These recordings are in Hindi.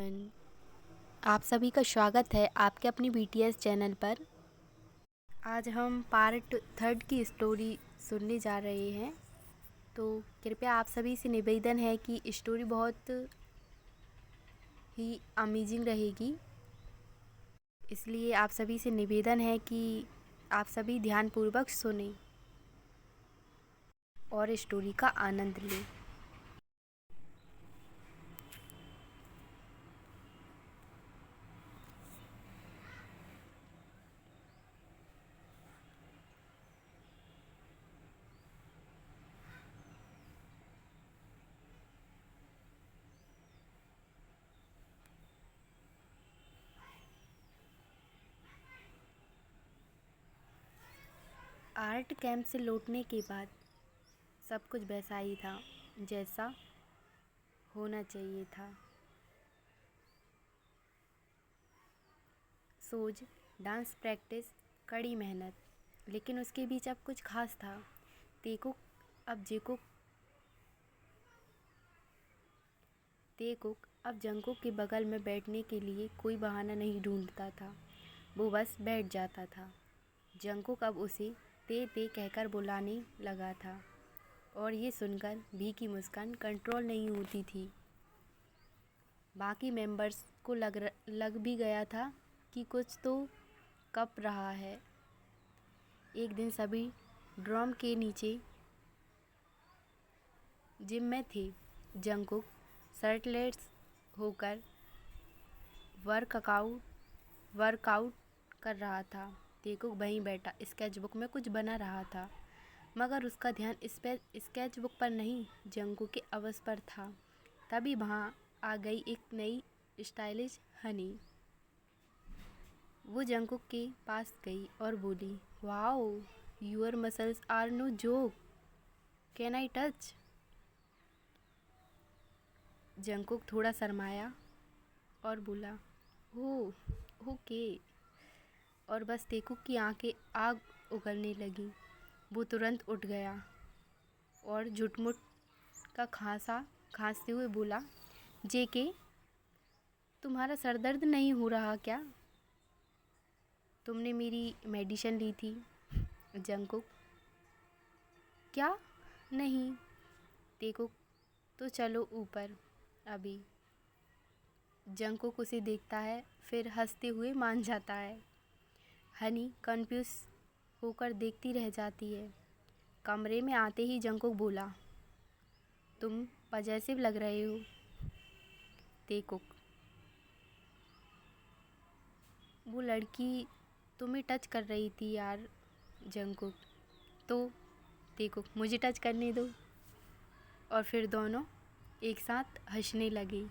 आप सभी का स्वागत है आपके अपनी BTS चैनल पर। आज हम पार्ट 3 की स्टोरी सुनने जा रहे हैं। तो कृपया आप सभी से निवेदन है कि स्टोरी बहुत ही अमेजिंग रहेगी, इसलिए आप सभी से निवेदन है कि आप सभी ध्यानपूर्वक सुनें और स्टोरी का आनंद लें। आर्ट कैंप से लौटने के बाद सब कुछ वैसा ही था जैसा होना चाहिए था। सोच, डांस प्रैक्टिस, कड़ी मेहनत, लेकिन उसके बीच अब कुछ खास था। तेकुक अब जंकुक के बगल में बैठने के लिए कोई बहाना नहीं ढूंढता था, वो बस बैठ जाता था। जंकुक अब उसे ते ते कहकर बुलाने लगा था और ये सुनकर भी की मुस्कान कंट्रोल नहीं होती थी। बाकी मेंबर्स को लग भी गया था कि कुछ तो कप रहा है। एक दिन सभी ड्रम के नीचे जिम में थे। जंकुक शर्टलेस होकर वर्कआउट कर रहा था। तेकुक वहीं बैठा स्केचबुक में कुछ बना रहा था, मगर उसका ध्यान स्केचबुक पर नहीं, जंकुक के आवाज़ पर था। तभी वहाँ आ गई एक नई स्टाइलिश हनी। वो जंकुक के पास गई और बोली, wow, your muscles are no joke, can I touch? Jungkook थोड़ा शर्माया और बोला, ओह ओके, और बस तेकुक की आंखें आग उगलने लगी। वो तुरंत उठ गया और झुटमुट का खांसते हुए बोला, जेके, तुम्हारा सर दर्द नहीं हो रहा क्या? तुमने मेरी मेडिसिन ली थी? जंकुक, क्या? नहीं। तेकुक, तो चलो ऊपर अभी। जंकुक उसे देखता है, फिर हंसते हुए मान जाता है। हनी कंफ्यूज होकर देखती रह जाती है। कमरे में आते ही जंकुक बोला, तुम पजेसिव लग रहे हो। तेकुक, वो लड़की तुम्हें टच कर रही थी यार। जंकुक, तो तेकुक, मुझे टच करने दो। और फिर दोनों एक साथ हंसने लगे।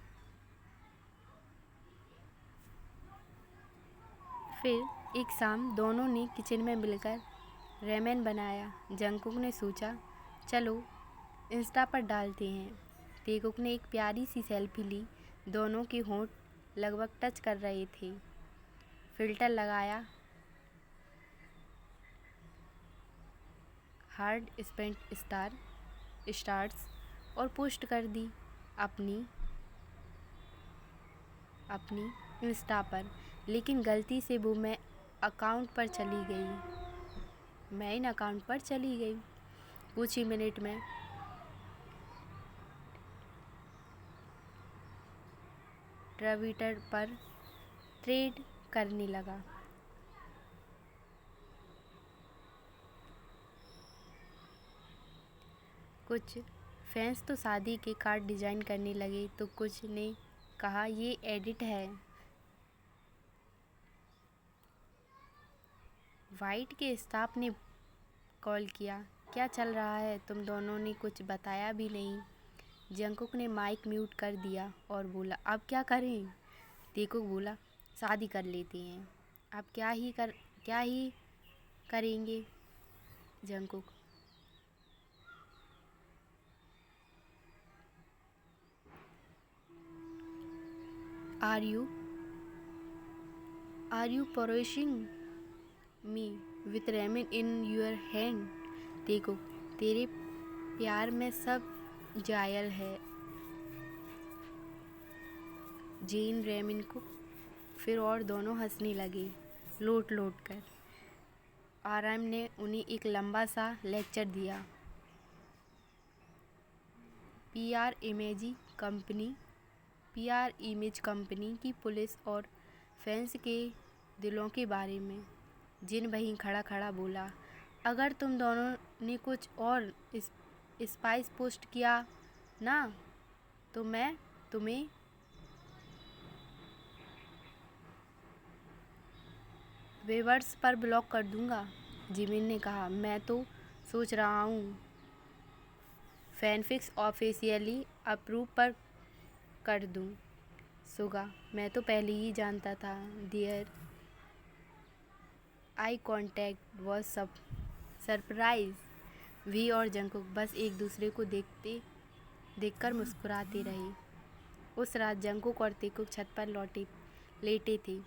फिर एक शाम दोनों ने किचन में मिलकर रेमेन बनाया। जंकुक ने सोचा, चलो इंस्टा पर डालते हैं। तेकुक ने एक प्यारी सी सेल्फी ली। दोनों के होंठ लगभग टच कर रहे थे। फिल्टर लगाया, हार्ड स्पेंट स्टार्स और पोस्ट कर दी अपनी इंस्टा पर। लेकिन गलती से वो मेन अकाउंट पर चली गई। कुछ ही मिनट में ट्विटर पर ट्रेड करने लगा। कुछ फैंस तो शादी के कार्ड डिजाइन करने लगे, तो कुछ ने कहा ये एडिट है। वाइट के स्टाफ ने कॉल किया, क्या चल रहा है? तुम दोनों ने कुछ बताया भी नहीं। जंकुक ने माइक म्यूट कर दिया और बोला, अब क्या करें? तेकुक बोला, शादी कर लेते हैं। अब क्या ही करेंगे? Jungkook, are you pushing me with ramen in your hand? Taekook, तेरे प्यार में सब जायल है। जेन रेमिन को फिर और दोनों हंसने लगे लोट लोट कर। आरएम ने उन्हें एक लंबा सा लेक्चर दिया। पीआर इमेज कंपनी की पुलिस और फैंस के दिलों के बारे में। जिन वहीं खड़ा खड़ा बोला, अगर तुम दोनों ने कुछ और स्पाइस पोस्ट किया ना तो मैं तुम्हें वेवर्स पर ब्लॉक कर दूंगा। जिमिन ने कहा, मैं तो सोच रहा हूँ फैनफिक्स ऑफिशियली अप्रूव पर कर दूँ। सुगा, मैं तो पहले ही जानता था। Their eye contact was surprise. V और जंकुक बस एक दूसरे को देखकर मुस्कुराते रहे। उस रात जंकुक और तेकुक छत पर लेटे थे,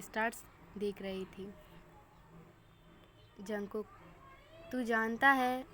स्टार्स देख रहे थे। जंकुक, तू जानता है